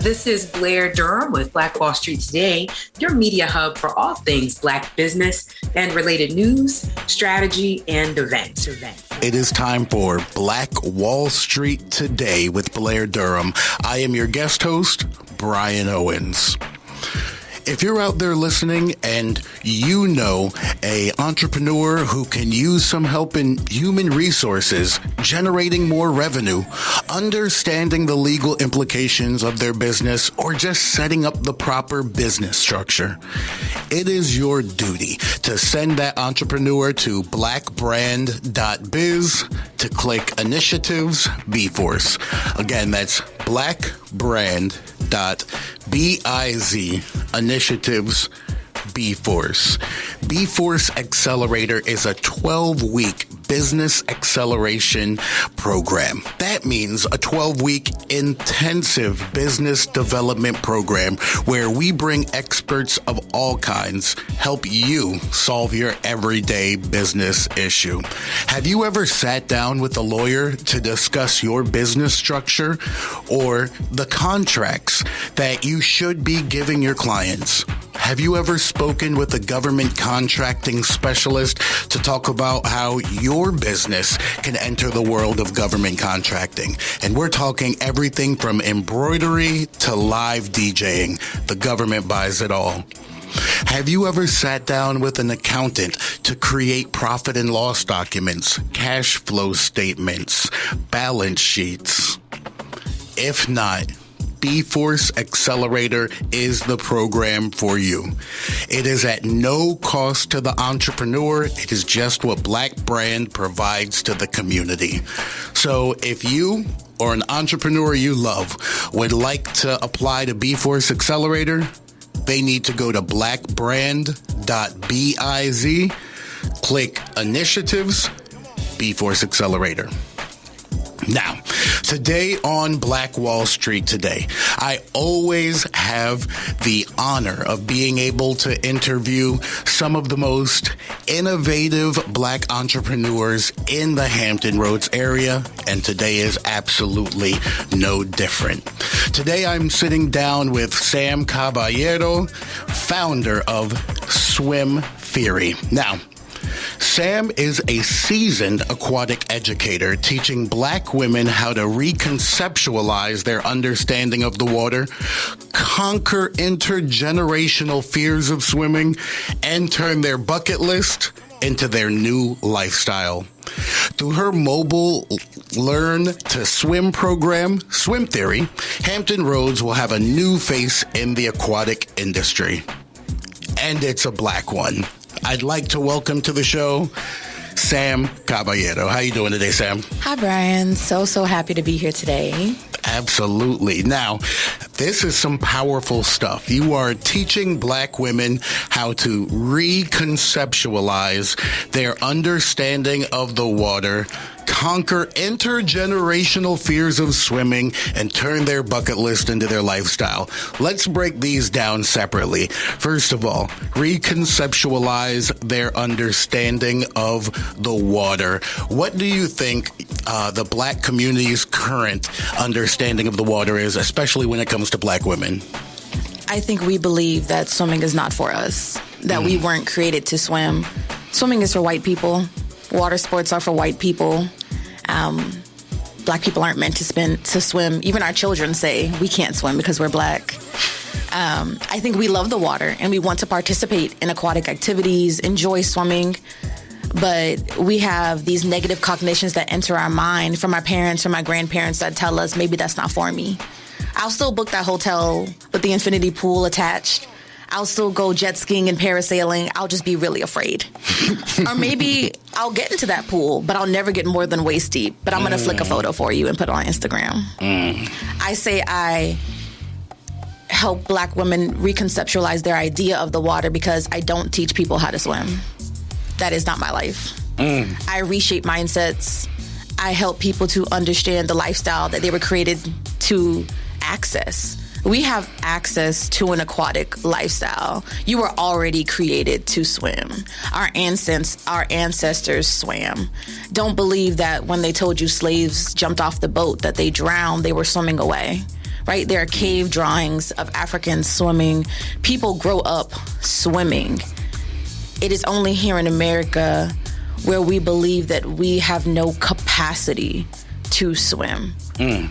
This is Blair Durham with Black Wall Street Today, your media hub for all things Black business and related news, strategy, and events. It is time for Black Wall Street Today with Blair Durham. I am your guest host, Brian Owens. If you're out there listening and you know an entrepreneur who can use some help in human resources, generating more revenue, understanding the legal implications of their business, or just setting up the proper business structure, it is your duty to send that entrepreneur to blackbrand.biz to click Initiatives B-Force. Again, that's blackbrand.biz, Initiatives B-Force. B-Force Accelerator is a 12-week business acceleration program. That means a 12-week intensive business development program where we bring experts of all kinds help you solve your everyday business issue. Have you ever sat down with a lawyer to discuss your business structure or the contracts that you should be giving your clients? Have you ever spoken with a government contracting specialist to talk about how your business can enter the world of government contracting? And we're talking everything from embroidery to live DJing. The government buys it all. Have you ever sat down with an accountant to create profit and loss documents, cash flow statements, balance sheets? If not, B-Force Accelerator is the program for you. It is at no cost to the entrepreneur. It is just what Black Brand provides to the community. So if you or an entrepreneur you love would like to apply to B-Force Accelerator, they need to go to blackbrand.biz, click Initiatives, B-Force Accelerator. Now, today on Black Wall Street Today, I always have the honor of being able to interview some of the most innovative Black entrepreneurs in the Hampton Roads area, and today is absolutely no different. Today, I'm sitting down with Sam Caballero, founder of Swim Theory. Now, Sam is a seasoned aquatic educator teaching Black women how to reconceptualize their understanding of the water, conquer intergenerational fears of swimming, and turn their bucket list into their new lifestyle. Through her mobile Learn to Swim program, Swim Theory, Hampton Roads will have a new face in the aquatic industry. And it's a Black one. I'd like to welcome to the show Sam Caballero. How you doing today, Sam? Hi, Brian. So happy to be here today. Absolutely. Now, this is some powerful stuff. You are teaching Black women how to reconceptualize their understanding of the water, conquer intergenerational fears of swimming, and turn their bucket list into their lifestyle. Let's break these down separately. First of all, reconceptualize their understanding of the water. What do you think the Black community's current understanding of the water is, especially when it comes to Black women? I think we believe that swimming is not for us, that we weren't created to swim. Swimming is for white people. Water sports are for white people. Black people aren't meant to swim. Even our children say we can't swim because we're Black. I think we love the water and we want to participate in aquatic activities, enjoy swimming. But we have these negative cognitions that enter our mind from our parents or my grandparents that tell us maybe that's not for me. I'll still book that hotel with the infinity pool attached. I'll still go jet skiing and parasailing. I'll just be really afraid. Or maybe I'll get into that pool, but I'll never get more than waist deep. But I'm going to flick a photo for you and put it on Instagram. I say I help Black women reconceptualize their idea of the water because I don't teach people how to swim. That is not my life. I reshape mindsets. I help people to understand the lifestyle that they were created to access. We have access to an aquatic lifestyle. You were already created to swim. Our ancestors swam. Don't believe that when they told you slaves jumped off the boat that they drowned, they were swimming away. right? There are cave drawings of Africans swimming. People grow up swimming. It is only here in America where we believe that we have no capacity to swim,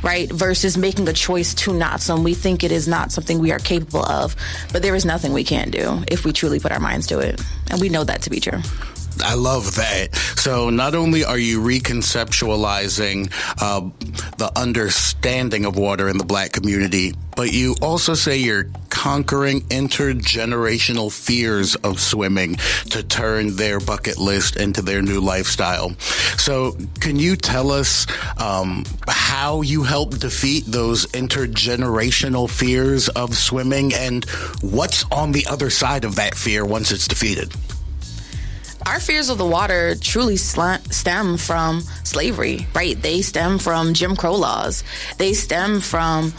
right? Versus making a choice to not swim. We think it is not something we are capable of, but there is nothing we can't do if we truly put our minds to it. And we know that to be true. I love that. So not only are you reconceptualizing the understanding of water in the Black community, but you also say you're conquering intergenerational fears of swimming to turn their bucket list into their new lifestyle. So can you tell us how you help defeat those intergenerational fears of swimming and what's on the other side of that fear once it's defeated? Our fears of the water truly stem from slavery, right? They stem from Jim Crow laws. They stem from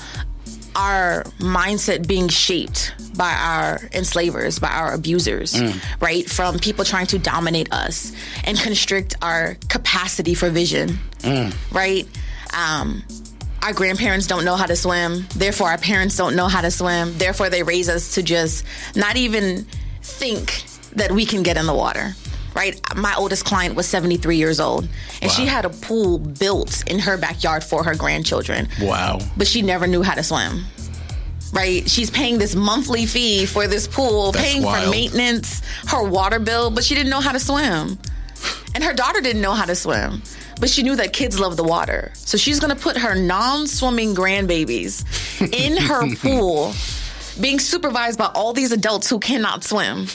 our mindset being shaped by our enslavers, by our abusers, right? From people trying to dominate us and constrict our capacity for vision, right? Our grandparents don't know how to swim. Therefore, our parents don't know how to swim. Therefore, they raise us to just not even think that we can get in the water. Right? My oldest client was 73 years old, and she had a pool built in her backyard for her grandchildren. Wow. But she never knew how to swim. Right? She's paying this monthly fee for this pool, paying for maintenance, her water bill, but she didn't know how to swim. And her daughter didn't know how to swim, but she knew that kids love the water. So she's going to put her non-swimming grandbabies in her pool, being supervised by all these adults who cannot swim.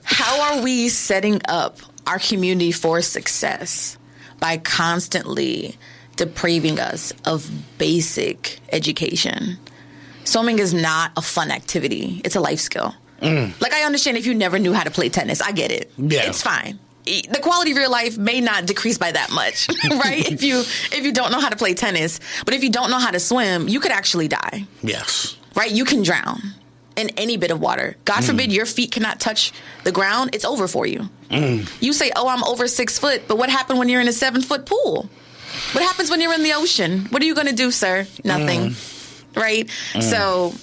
How are we setting up our community for success by constantly depriving us of basic education? Swimming is not a fun activity. It's a life skill. Like, I understand if you never knew how to play tennis. I get it. Yeah. It's fine. The quality of your life may not decrease by that much, right? If you don't know how to play tennis. But if you don't know how to swim, you could actually die. Yes. Right? You can drown in any bit of water. God forbid your feet cannot touch the ground. It's over for you. You say, oh, I'm over 6 foot. But what happened when you're in a 7-foot pool? What happens when you're in the ocean? What are you going to do, sir? Nothing. Right? So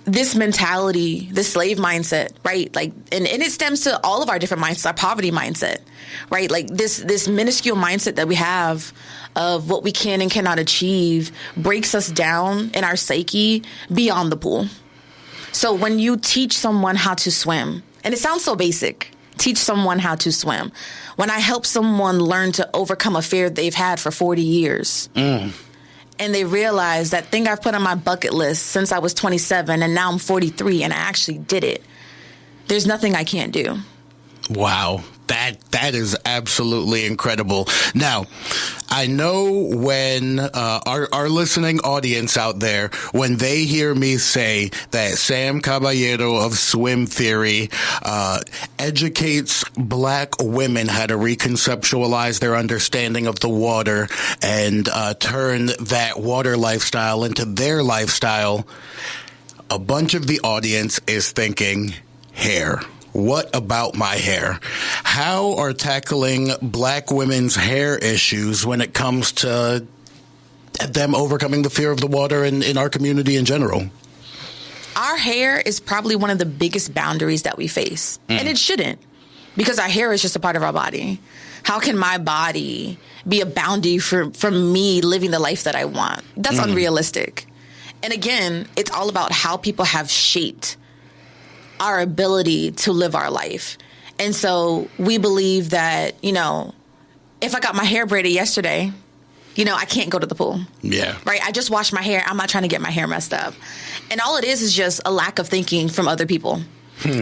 this mentality, this slave mindset, right? Like, and it stems to all of our different mindsets, our poverty mindset, right? Like this minuscule mindset that we have of what we can and cannot achieve breaks us down in our psyche beyond the pool. So when you teach someone how to swim, and it sounds so basic, teach someone how to swim. When I help someone learn to overcome a fear they've had for 40 years, and they realize that thing I've put on my bucket list since I was 27 and now I'm 43 and I actually did it, there's nothing I can't do. Wow. That is absolutely incredible. Now, I know when our listening audience out there, when they hear me say that Sam Caballero of Swim Theory educates Black women how to reconceptualize their understanding of the water and turn that water lifestyle into their lifestyle, a bunch of the audience is thinking, hair. What about my hair? How are tackling Black women's hair issues when it comes to them overcoming the fear of the water in our community in general? Our hair is probably one of the biggest boundaries that we face. And it shouldn't, because our hair is just a part of our body. How can my body be a boundary for me living the life that I want? That's unrealistic. And again, it's all about how people have shaped our ability to live our life. And so we believe that, if I got my hair braided yesterday, I can't go to the pool. Yeah. Right? I just washed my hair. I'm not trying to get my hair messed up. And all it is just a lack of thinking from other people.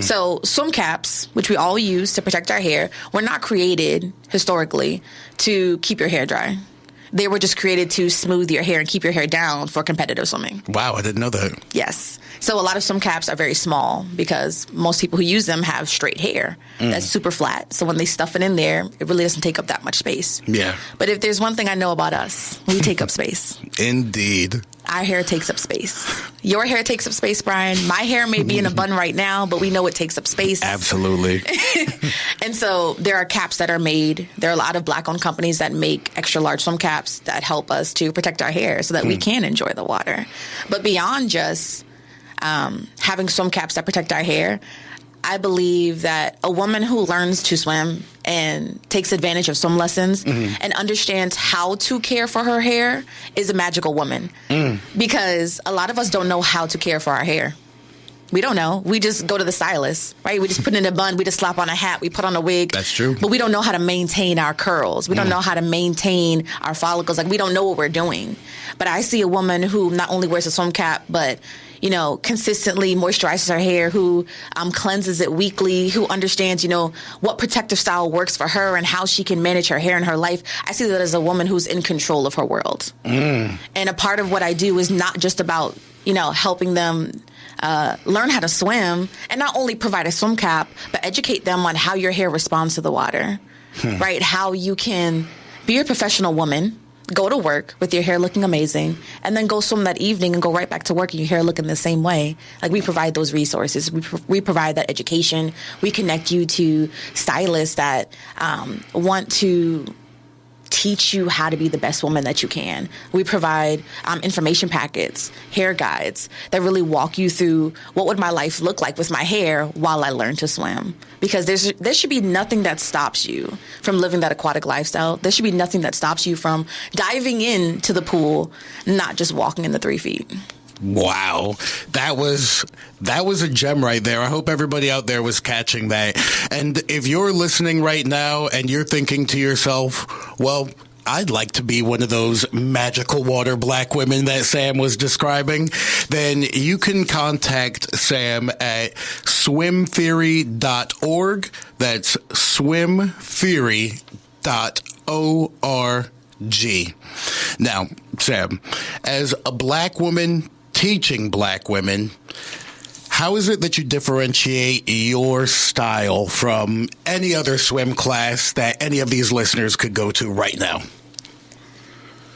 So swim caps, which we all use to protect our hair, were not created historically to keep your hair dry. They were just created to smooth your hair and keep your hair down for competitive swimming. Wow, I didn't know that. Yes. So a lot of swim caps are very small because most people who use them have straight hair that's super flat. So when they stuff it in there, it really doesn't take up that much space. Yeah. But if there's one thing I know about us, we take up space. Indeed. Our hair takes up space. Your hair takes up space, Brian. My hair may be in a bun right now, but we know it takes up space. Absolutely. And so there are caps that are made. There are a lot of Black-owned companies that make extra large swim caps that help us to protect our hair so that we can enjoy the water. But beyond just having swim caps that protect our hair, I believe that a woman who learns to swim and takes advantage of swim lessons and understands how to care for her hair is a magical woman. Because a lot of us don't know how to care for our hair. We don't know. We just go to the stylist, right? We just put in a bun. We just slap on a hat. We put on a wig. That's true. But we don't know how to maintain our curls. We don't know how to maintain our follicles. Like, we don't know what we're doing. But I see a woman who not only wears a swim cap, but consistently moisturizes her hair, who cleanses it weekly, who understands, what protective style works for her and how she can manage her hair in her life. I see that as a woman who's in control of her world. And a part of what I do is not just about, helping them learn how to swim and not only provide a swim cap, but educate them on how your hair responds to the water, right? How you can be a professional woman, go to work with your hair looking amazing, and then go swim that evening and go right back to work and your hair looking the same way. Like, we provide those resources. We provide that education. We connect you to stylists that want to teach you how to be the best woman that you can. We provide information packets, hair guides that really walk you through what would my life look like with my hair while I learn to swim. Because there should be nothing that stops you from living that aquatic lifestyle. There should be nothing that stops you from diving into the pool, not just walking in the 3 feet. Wow. That was a gem right there. I hope everybody out there was catching that. And if you're listening right now and you're thinking to yourself, well, I'd like to be one of those magical water Black women that Sam was describing, then you can contact Sam at swimtheory.org. That's swimtheory.org. Now, Sam, as a Black woman teaching Black women, how is it that you differentiate your style from any other swim class that any of these listeners could go to right now?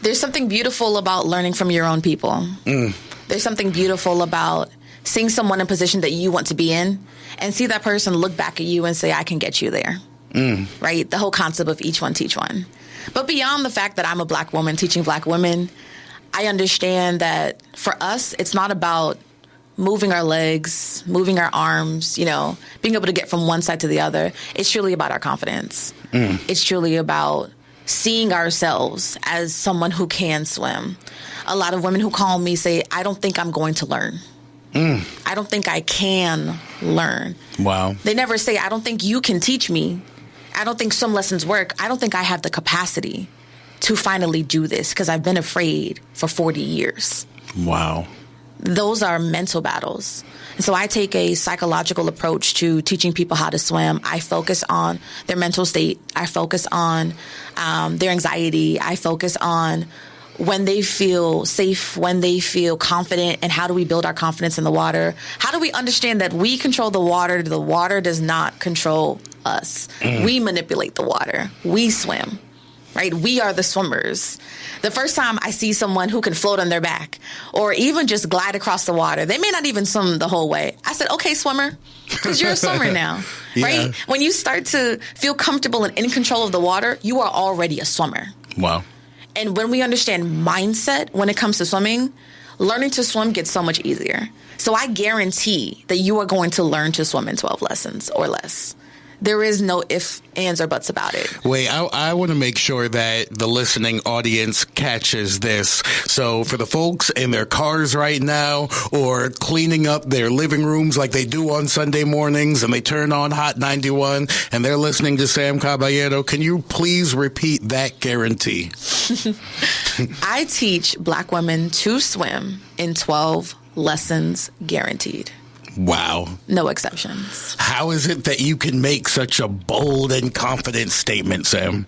There's something beautiful about learning from your own people. There's something beautiful about seeing someone in a position that you want to be in and see that person look back at you and say, I can get you there. Right? The whole concept of each one teach one. But beyond the fact that I'm a Black woman teaching Black women, I understand that for us, it's not about moving our legs, moving our arms, being able to get from one side to the other. It's truly about our confidence. It's truly about seeing ourselves as someone who can swim. A lot of women who call me say, I don't think I'm going to learn. I don't think I can learn. Wow. They never say, I don't think you can teach me. I don't think swim lessons work. I don't think I have the capacity to finally do this because I've been afraid for 40 years. Wow. Those are mental battles. And so I take a psychological approach to teaching people how to swim. I focus on their mental state. I focus on their anxiety. I focus on when they feel safe, when they feel confident, and how do we build our confidence in the water? How do we understand that we control the water does not control us? We manipulate the water. We swim. Right? We are the swimmers. The first time I see someone who can float on their back or even just glide across the water, they may not even swim the whole way. I said, okay, swimmer, because you're a swimmer now, right? When you start to feel comfortable and in control of the water, you are already a swimmer. Wow. And when we understand mindset when it comes to swimming, learning to swim gets so much easier. So I guarantee that you are going to learn to swim in 12 lessons or less. There is no ifs, ands, or buts about it. Wait, I want to make sure that the listening audience catches this. So for the folks in their cars right now or cleaning up their living rooms like they do on Sunday mornings and they turn on Hot 91 and they're listening to Sam Caballero, can you please repeat that guarantee? I teach Black women to swim in 12 lessons guaranteed. Wow. No exceptions. How is it that you can make such a bold and confident statement, Sam?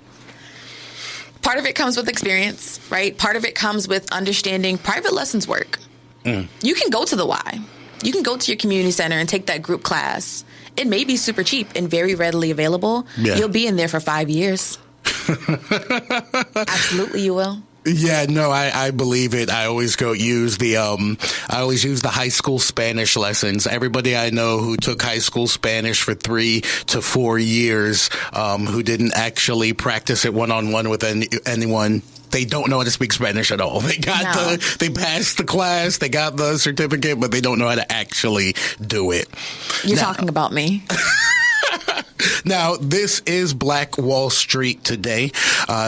Part of it comes with experience, right? Part of it comes with understanding private lessons work. You can go to the Y. You can go to your community center and take that group class. It may be super cheap and very readily available. You'll be in there for 5 years. Absolutely, you will. Yeah, no, I believe it. I always use the high school Spanish lessons. Everybody I know who took high school Spanish for 3 to 4 years, who didn't actually practice it one-on-one with anyone, they don't know how to speak Spanish at all. They passed the class, they got the certificate, but they don't know how to actually do it. You're talking about me. Now, this is Black Wall Street today.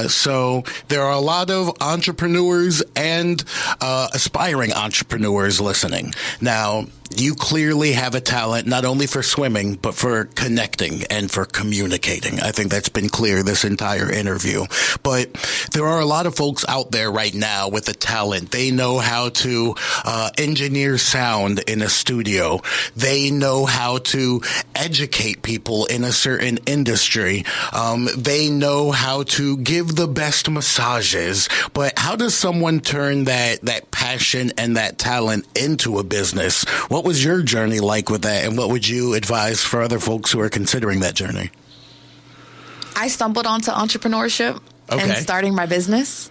So there are a lot of entrepreneurs and aspiring entrepreneurs listening. Now, you clearly have a talent not only for swimming, but for connecting and for communicating. I think that's been clear this entire interview. But there are a lot of folks out there right now with a talent. They know how to engineer sound in a studio. They know how to educate people in a certain industry. They know how to give the best massages. But how does someone turn that passion and that talent into a business? What was your journey like with that, and what would you advise for other folks who are considering that journey? I stumbled onto entrepreneurship and starting my business.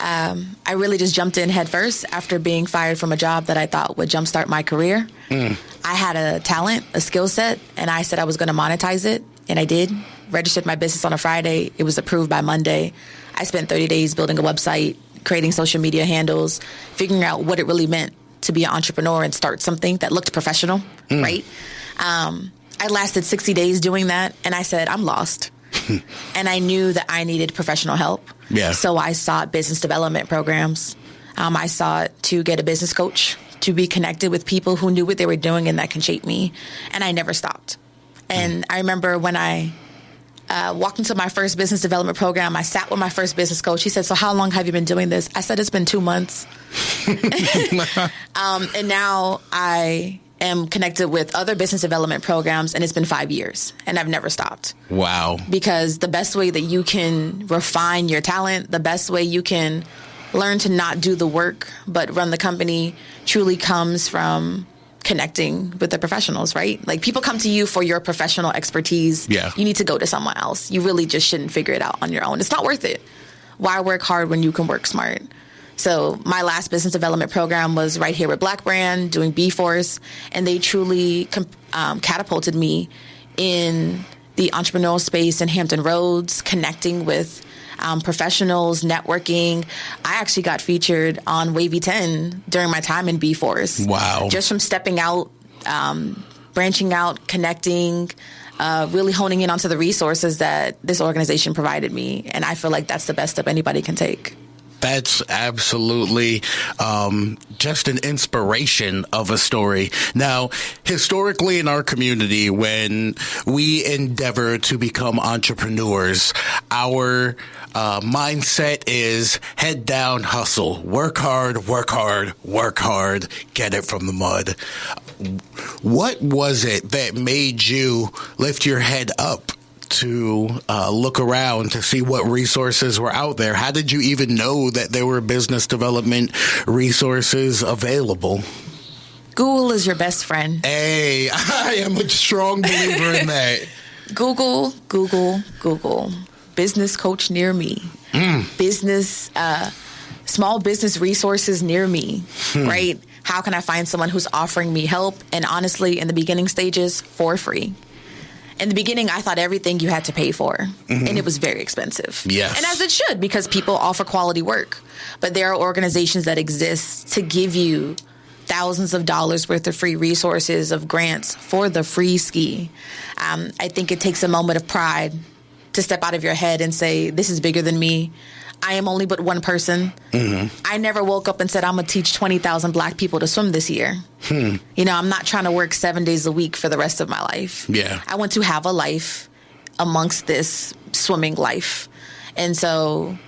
I really just jumped in head first after being fired from a job that I thought would jumpstart my career. I had a talent, a skill set, and I said I was going to monetize it, and I did. Registered my business on a Friday. It was approved by Monday. I spent 30 days building a website, creating social media handles, figuring out what it really meant to be an entrepreneur and start something that looked professional, right? I lasted 60 days doing that, and I said, I'm lost. And I knew that I needed professional help. Yeah. So I sought business development programs. I sought to get a business coach, to be connected with people who knew what they were doing and that can shape me. And I never stopped. And I remember when I walked into my first business development program, I sat with my first business coach. He said, so how long have you been doing this? I said, it's been 2 months. And now I am connected with other business development programs, and it's been 5 years, and I've never stopped. Wow. Because the best way that you can refine your talent, the best way you can learn to not do the work but run the company truly comes from connecting with the professionals, right? Like, people come to you for your professional expertise. Yeah. You need to go to someone else. You really just shouldn't figure it out on your own. It's not worth it. Why work hard when you can work smart? So my last business development program was right here with Black Brand, doing B-Force, and they truly catapulted me in the entrepreneurial space in Hampton Roads, connecting with professionals, networking. I actually got featured on Wavy 10 during my time in B-Force. Wow. Just from stepping out, branching out, connecting, really honing in onto the resources that this organization provided me. And I feel like that's the best step anybody can take. That's absolutely just an inspiration of a story. Now, historically in our community, when we endeavor to become entrepreneurs, our mindset is head down, hustle, work hard, work hard, work hard, get it from the mud. What was it that made you lift your head up to look around to see what resources were out there? How did you even know that there were business development resources available? Google is your best friend. Hey, I am a strong believer in that. Google. Business coach near me. Business, small business resources near me, right? How can I find someone who's offering me help? And honestly, in the beginning stages, for free. In the beginning, I thought everything you had to pay for, and it was very expensive. Yes. And as it should, because people offer quality work. But there are organizations that exist to give you thousands of dollars worth of free resources, of grants for the free ski. I think it takes a moment of pride to step out of your head and say, this is bigger than me. I am only but one person. I never woke up and said, I'm going to teach 20,000 Black people to swim this year. You know, I'm not trying to work 7 days a week for the rest of my life. Yeah. I want to have a life amongst this swimming life. And so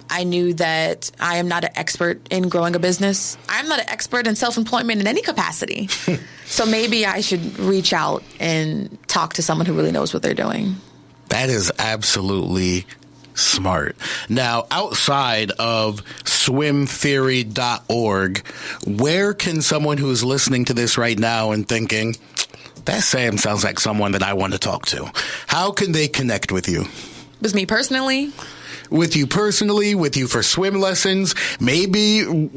I knew that I am not an expert in growing a business. I'm not an expert in self-employment in any capacity. So maybe I should reach out and talk to someone who really knows what they're doing. That is absolutely smart. Now, outside of swimtheory.org, where can someone who's listening to this right now and thinking, that Sam sounds like someone that I want to talk to, how can they connect with you? With me personally? with you personally, with you for swim lessons, maybe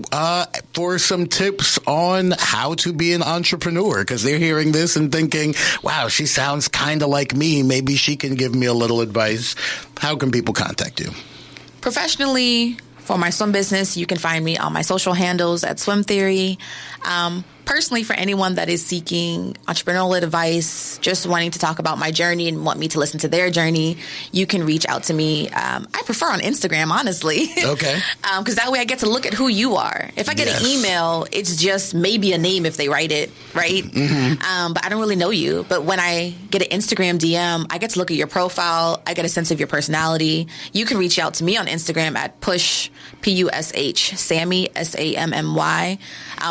for some tips on how to be an entrepreneur, because they're hearing this and thinking, wow, she sounds kind of like me. Maybe she can give me a little advice. How can people contact you? Professionally, for my swim business, you can find me on my social handles at Swim Theory. Personally, for anyone that is seeking entrepreneurial advice, just wanting to talk about my journey and want me to listen to their journey, you can reach out to me. I prefer on Instagram, honestly. Okay. Because that way I get to look at who you are. If I get an email, it's just maybe a name if they write it, right? Mm-hmm. But I don't really know you. But when I get an Instagram DM, I get to look at your profile. I get a sense of your personality. You can reach out to me on Instagram at push, P-U-S-H, Sammy, S-A-M-M-Y.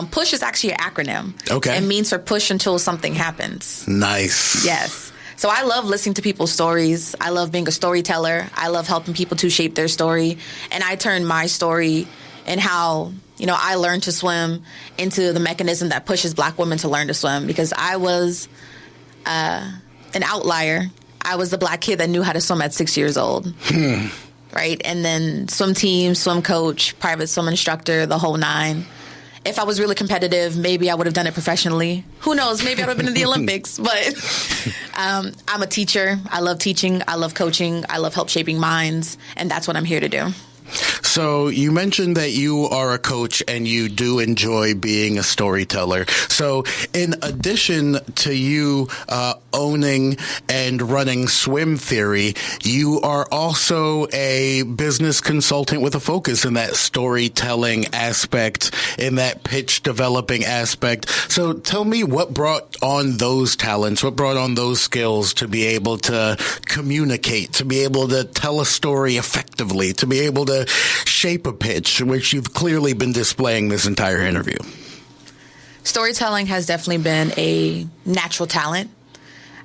Push is actually an acronym. Okay. It means for push until something happens. Nice. Yes. So I love listening to people's stories. I love being a storyteller. I love helping people to shape their story. And I turn my story and how, I learned to swim into the mechanism that pushes Black women to learn to swim, because I was an outlier. I was the Black kid that knew how to swim at 6 years old. Right? And then swim team, swim coach, private swim instructor, the whole nine. If I was really competitive, maybe I would have done it professionally. Who knows? Maybe I would have been in the Olympics. But I'm a teacher. I love teaching. I love coaching. I love help shaping minds. And that's what I'm here to do. So you mentioned that you are a coach and you do enjoy being a storyteller. So in addition to you owning and running Swim Theory, you are also a business consultant with a focus in that storytelling aspect, in that pitch developing aspect. So tell me, what brought on those talents, what brought on those skills to be able to communicate, to be able to tell a story effectively, to be able to shape a pitch, which you've clearly been displaying this entire interview? Storytelling has definitely been a natural talent.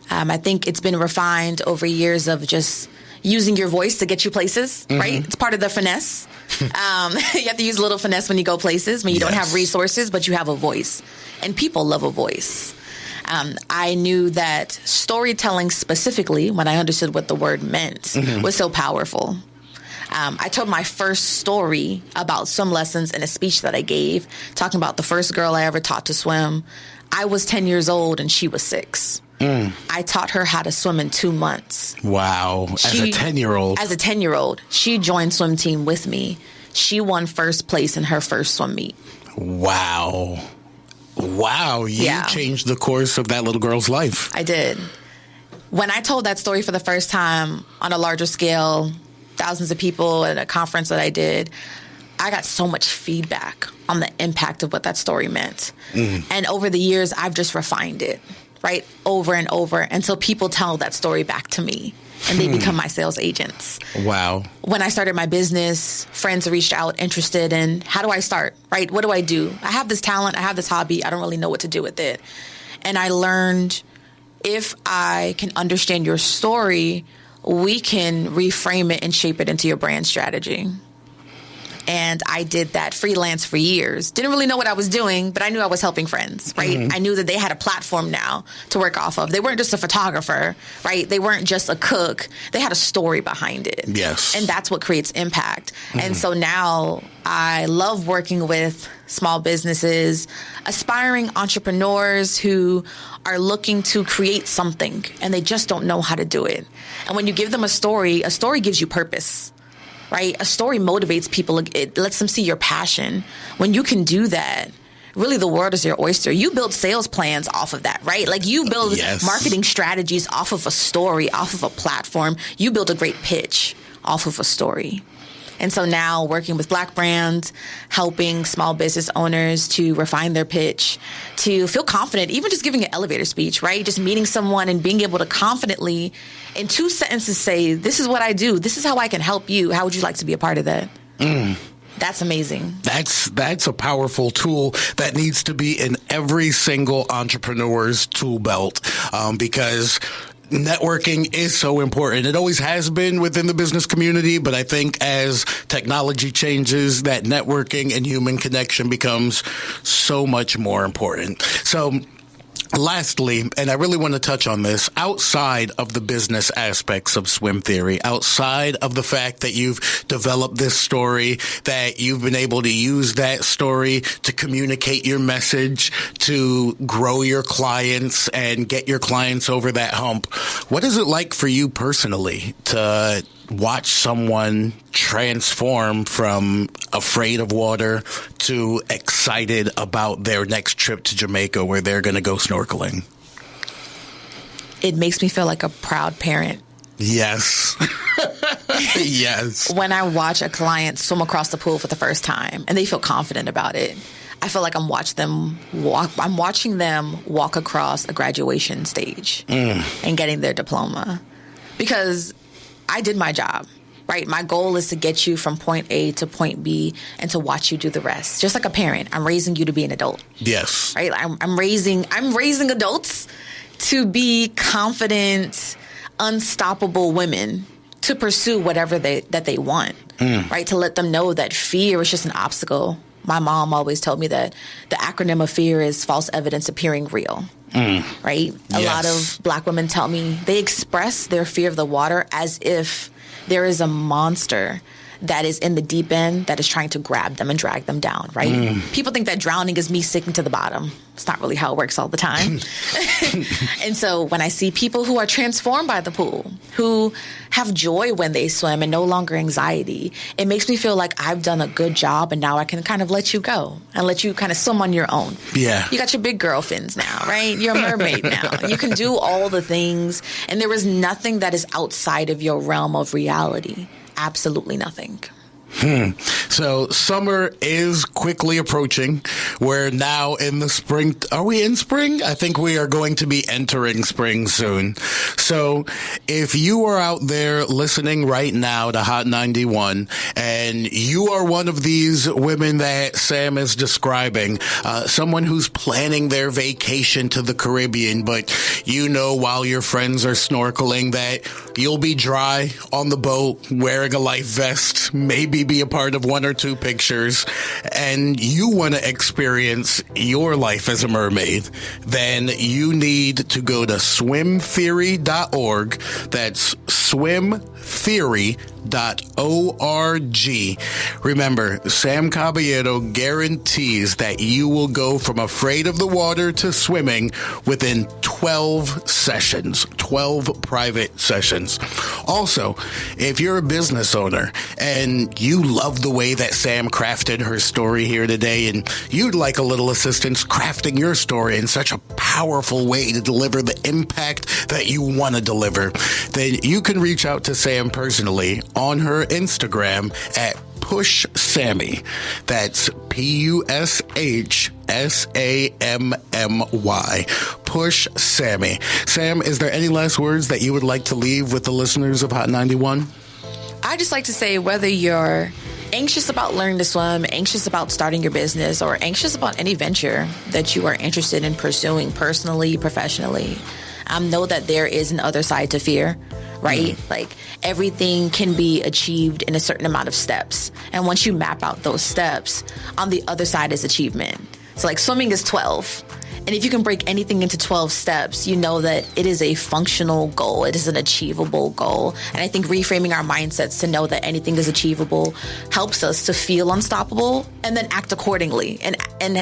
I think it's been refined over years of just using your voice to get you places, right? It's part of the finesse. You have to use a little finesse when you go places, when you don't have resources, but you have a voice. And people love a voice. I knew that storytelling specifically, when I understood what the word meant, was so powerful. I told my first story about swim lessons in a speech that I gave, talking about the first girl I ever taught to swim. I was 10 years old and she was 6. I taught her how to swim in 2 months. Wow. As a 10-year-old. As a 10-year-old. She joined swim team with me. She won first place in her first swim meet. Wow. Wow. You changed the course of that little girl's life. I did. When I told that story for the first time on a larger scale, thousands of people at a conference that I did, I got so much feedback on the impact of what that story meant. And over the years, I've just refined it, right, over and over until people tell that story back to me and they become my sales agents. Wow. When I started my business, friends reached out interested in, how do I start, right? What do? I have this talent. I have this hobby. I don't really know what to do with it. And I learned, if I can understand your story, we can reframe it and shape it into your brand strategy. And I did that freelance for years. Didn't really know what I was doing, but I knew I was helping friends, right? I knew that they had a platform now to work off of. They weren't just a photographer, right? They weren't just a cook. They had a story behind it. Yes. And that's what creates impact. And so now I love working with small businesses, aspiring entrepreneurs who are looking to create something and they just don't know how to do it. And when you give them a story gives you purpose. Right? A story motivates people. It lets them see your passion. When you can do that, really the world is your oyster. You build sales plans off of that, right? Like you build marketing strategies off of a story, off of a platform. You build a great pitch off of a story. And so now working with Black brands, helping small business owners to refine their pitch, to feel confident, even just giving an elevator speech, right? Just meeting someone and being able to confidently, in 2 sentences, say, this is what I do. This is how I can help you. How would you like to be a part of that? That's amazing. That's a powerful tool that needs to be in every single entrepreneur's tool belt, because networking is so important. It always has been within the business community, but I think as technology changes, that networking and human connection becomes so much more important. So Lastly, and I really want to touch on this, outside of the business aspects of swim theory, outside of the fact that you've developed this story, that you've been able to use that story to communicate your message, to grow your clients and get your clients over that hump, what is it like for you personally to watch someone transform from afraid of water to excited about their next trip to Jamaica where they're going to go snorkeling? It makes me feel like a proud parent. Yes. Yes. When I watch a client swim across the pool for the first time and they feel confident about it, I feel like I'm watching them walk across a graduation stage and getting their diploma. Because I did my job, right? My goal is to get you from point A to point B and to watch you do the rest. Just like a parent, I'm raising you to be an adult. Yes. Right? I'm raising adults to be confident, unstoppable women to pursue whatever that they want, right? To let them know that fear is just an obstacle. My mom always told me that the acronym of fear is false evidence appearing real. Right? A lot of Black women tell me they express their fear of the water as if there is a monster that is in the deep end that is trying to grab them and drag them down, right? People think that drowning is me sinking to the bottom. It's not really how it works all the time. And so when I see people who are transformed by the pool, who have joy when they swim and no longer anxiety, it makes me feel like I've done a good job and now I can kind of let you go and let you kind of swim on your own. Yeah. You got your big girl fins now, right? You're a mermaid now. You can do all the things and there is nothing that is outside of your realm of reality. Absolutely nothing. So summer is quickly approaching. We're now in the spring. Are we in spring? I think we are going to be entering spring soon. So if you are out there listening right now to Hot 91 and you are one of these women that Sam is describing, someone who's planning their vacation to the Caribbean, but you know while your friends are snorkeling that you'll be dry on the boat wearing a life vest, maybe be a part of one or two pictures, and you want to experience your life as a mermaid, then you need to go to swimtheory.org. That's swimtheory.org. Remember, Sam Caballero guarantees that you will go from afraid of the water to swimming within 12 sessions, 12 private sessions. Also, if you're a business owner and you love the way that Sam crafted her story here today and you'd like a little assistance crafting your story in such a powerful way to deliver the impact that you want to deliver, then you can reach out to Sam personally on her Instagram at Push Sammy. That's PUSHSAMMY. Push Sammy. Sam, is there any last words that you would like to leave with the listeners of Hot 91? I just like to say, whether you're anxious about learning to swim, anxious about starting your business, or anxious about any venture that you are interested in pursuing personally, professionally, know that there is an other side to fear. Right? Like everything can be achieved in a certain amount of steps. And once you map out those steps, on the other side is achievement. So like swimming is 12. And if you can break anything into 12 steps, you know that it is a functional goal. It is an achievable goal. And I think reframing our mindsets to know that anything is achievable helps us to feel unstoppable and then act accordingly and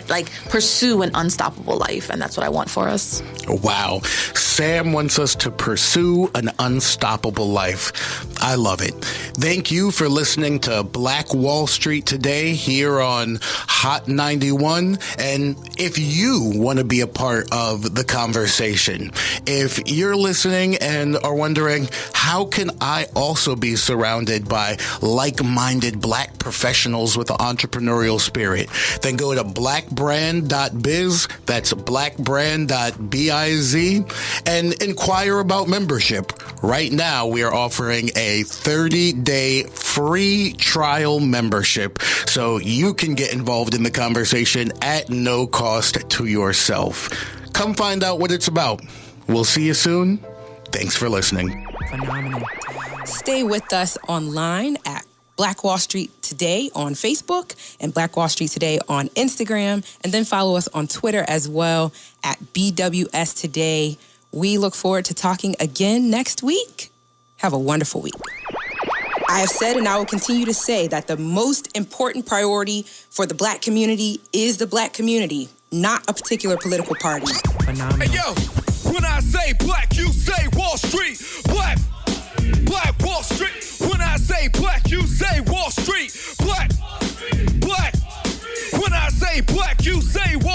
like pursue an unstoppable life. And that's what I want for us. Wow. Sam wants us to pursue an unstoppable life. I love it. Thank you for listening to Black Wall Street today here on Hot 91. And if you want to be a part of the conversation, if you're listening and are wondering, how can I also be surrounded by like-minded Black professionals with an entrepreneurial spirit, then go to blackbrand.biz. That's blackbrand.biz and inquire about membership. Right now, we are offering a 30-day free trial membership so you can get involved in the conversation at no cost to yourself. Come find out what it's about. We'll see you soon. Thanks for listening. Phenomenal. Stay with us online at Black Wall Street Today on Facebook and Black Wall Street Today on Instagram. And then follow us on Twitter as well at BWS Today. We look forward to talking again next week. Have a wonderful week. I have said and I will continue to say that the most important priority for the Black community is the Black community, not a particular political party. Phenomenal. Hey, yo, when I say Black, you say Wall Street. Black Wall Street. When I say Black, you say Wall Street. Black. When I say Black, you say Wall Street.